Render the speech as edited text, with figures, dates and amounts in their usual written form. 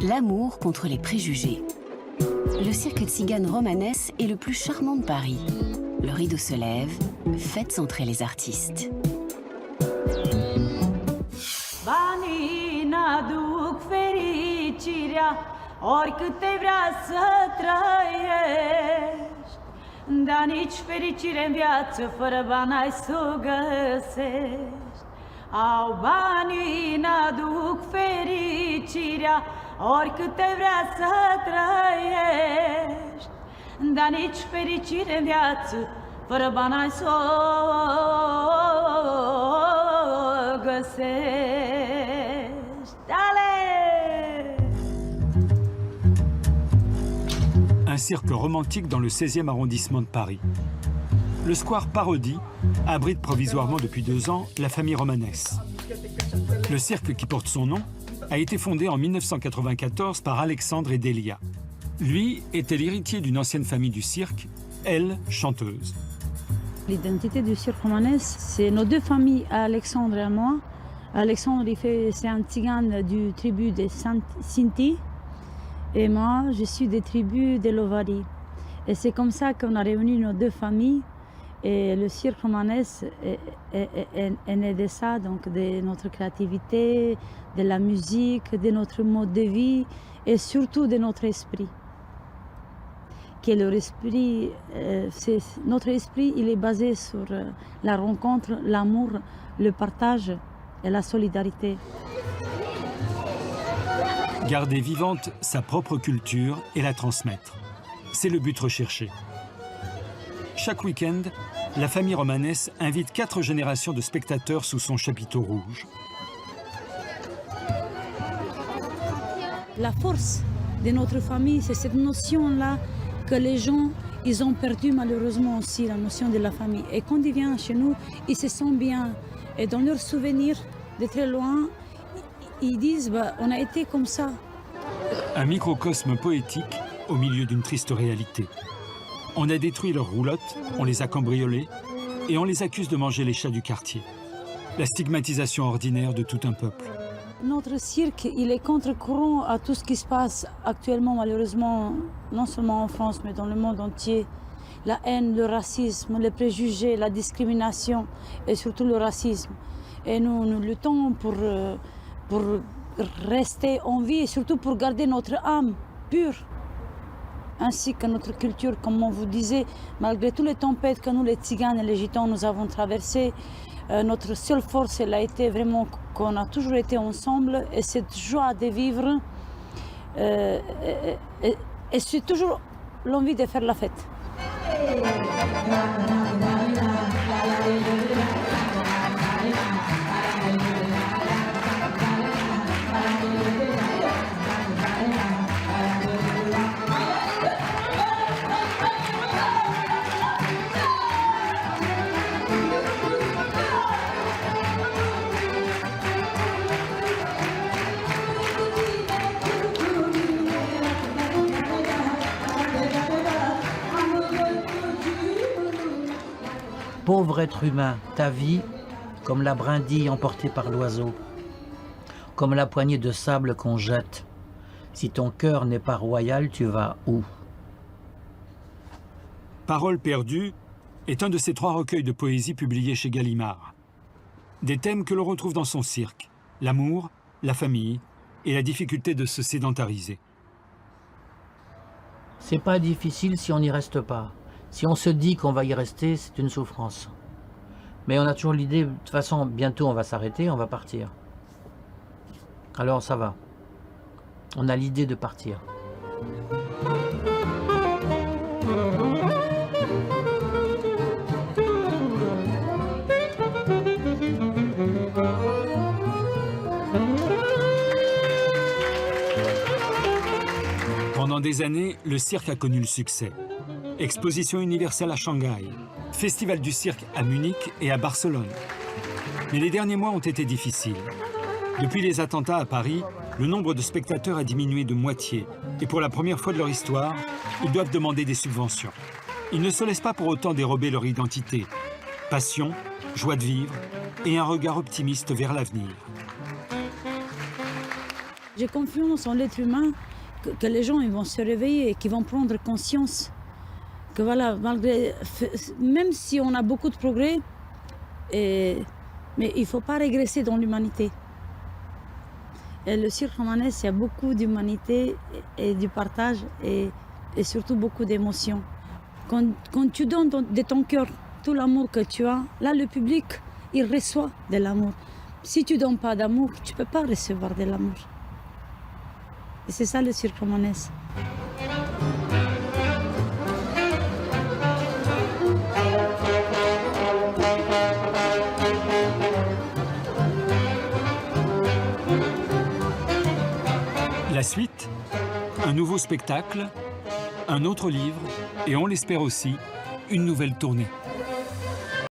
L'amour contre les préjugés. Le cirque tzigane Romanes est le plus charmant de Paris. Le rideau se lève, faites entrer les artistes. Oricâte vrea să trăiești, dar nici fericire în viață fără bani ai să o găsești. Au banii n-aduc fericirea, oricâte vrea să trăiești, dar nici fericire în viață fără bani ai să o găsești. Un cirque romantique dans le 16e arrondissement de Paris. Le square Parodie abrite provisoirement depuis 2 ans la famille Romanès. Le cirque qui porte son nom a été fondé en 1994 par Alexandre et Delia. Lui était l'héritier d'une ancienne famille du cirque, elle, chanteuse. L'identité du cirque Romanès, c'est nos 2 familles, Alexandre et moi. Alexandre, c'est un tzigane du tribu des Sinti. Et moi, je suis des tribus de l'Ovarie. Et c'est comme ça qu'on a réuni nos 2 familles. Et le cirque Romanès est né de ça, donc de notre créativité, de la musique, de notre mode de vie et surtout de notre esprit. Notre esprit, il est basé sur la rencontre, l'amour, le partage et la solidarité. Garder vivante sa propre culture et la transmettre. C'est le but recherché. Chaque week-end, la famille Romanès invite 4 générations de spectateurs sous son chapiteau rouge. La force de notre famille, c'est cette notion-là que les gens, ils ont perdu malheureusement aussi, la notion de la famille. Et quand ils viennent chez nous, ils se sentent bien. Et dans leurs souvenirs de très loin, ils disent on a été comme ça. Un microcosme poétique au milieu d'une triste réalité. On a détruit leurs roulottes, on les a cambriolées et on les accuse de manger les chats du quartier. La stigmatisation ordinaire de tout un peuple. Notre cirque, il est contre-courant à tout ce qui se passe actuellement, malheureusement, non seulement en France, mais dans le monde entier. La haine, le racisme, les préjugés, la discrimination et surtout le racisme. Et nous luttons pour rester en vie et surtout pour garder notre âme pure, ainsi que notre culture, comme on vous disait, malgré toutes les tempêtes que nous, les Tziganes et les Gitans, nous avons traversées, notre seule force, elle a été vraiment qu'on a toujours été ensemble et cette joie de vivre, et c'est toujours l'envie de faire la fête. Pauvre être humain, ta vie, comme la brindille emportée par l'oiseau, comme la poignée de sable qu'on jette. Si ton cœur n'est pas royal, tu vas où? Paroles perdues est un de ces 3 recueils de poésie publiés chez Gallimard. Des thèmes que l'on retrouve dans son cirque, l'amour, la famille et la difficulté de se sédentariser. C'est pas difficile si on n'y reste pas. Si on se dit qu'on va y rester, c'est une souffrance. Mais on a toujours l'idée, de toute façon, bientôt on va s'arrêter, on va partir. Alors ça va. On a l'idée de partir. Pendant des années, le cirque a connu le succès. Exposition universelle à Shanghai, festival du cirque à Munich et à Barcelone. Mais les derniers mois ont été difficiles. Depuis les attentats à Paris, le nombre de spectateurs a diminué de moitié. Et pour la première fois de leur histoire, ils doivent demander des subventions. Ils ne se laissent pas pour autant dérober leur identité. Passion, joie de vivre et un regard optimiste vers l'avenir. J'ai confiance en l'être humain, que les gens ils vont se réveiller et qu'ils vont prendre conscience que voilà, même si on a beaucoup de progrès, mais il ne faut pas régresser dans l'humanité. Et le cirque romanesque, il y a beaucoup d'humanité et du partage et surtout beaucoup d'émotions. Quand tu donnes de ton cœur tout l'amour que tu as, là le public, il reçoit de l'amour. Si tu ne donnes pas d'amour, tu ne peux pas recevoir de l'amour. Et c'est ça le cirque romanesque. La suite, un nouveau spectacle, un autre livre et on l'espère aussi, une nouvelle tournée.